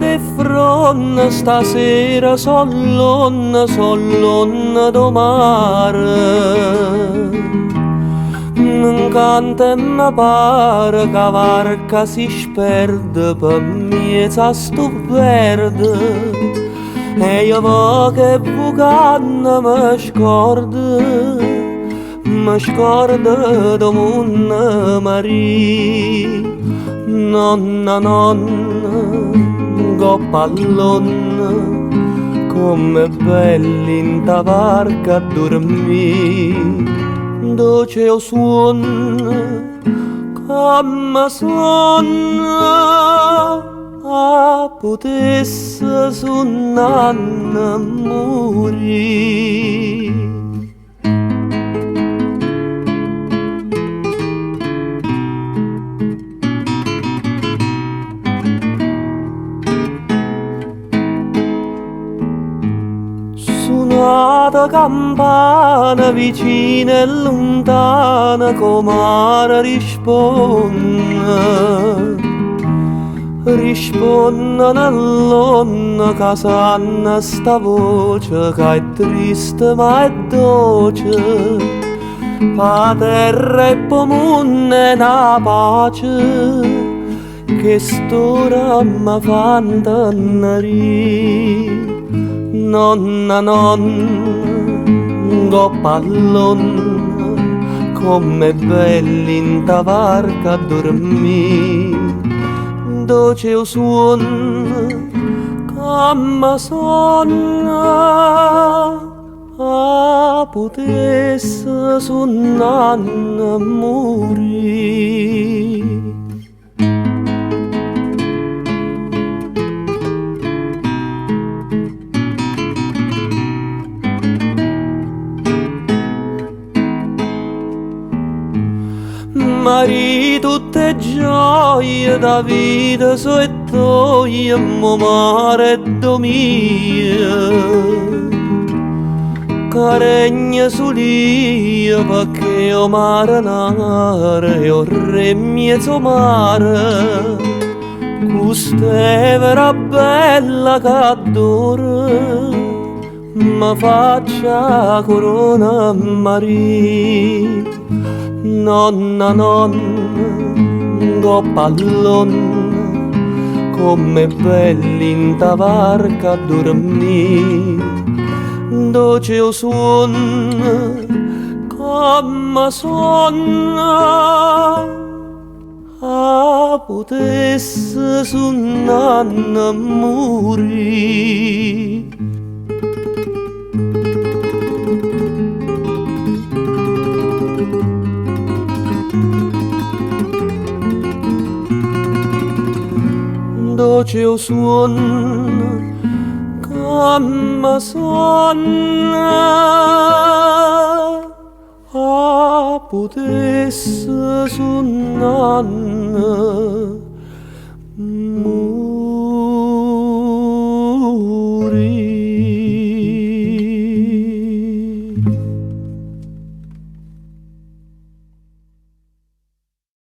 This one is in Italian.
de fronte stasera sollonna do mare. Non canta e mi pare che la barca si sperde per mezzo a sto verde. E io vo che vucanna mi scorda do munna Maria. Nonna, nonna, go pallonna, come belli in ta barca a dormire. Dolce o suono, come suona, a potesse suonare morire. Suonata campana vicina e lontana comare risponde nell'onna che sanno sta voce che è triste ma è dolce. Pa terra e po mondo e na pace che st'ora mi fa intennere. Nonna, nonna, go pallonna, come belli in ta barca a dormire. Dolce o suono, come sonna, a potesse suonare morire. Marito tutte gioie da vita so e toie mo mare e domia caregna sulia perché o mare nare o re mezzo mare custevera bella che adoro ma faccia corona Maria. Nonna, nonna, go pallonna, come belli in ta barca a dormire. Dolce o suono, come suona, a potesse suonare morire. Dolce o suono, come suona, a potesse suonare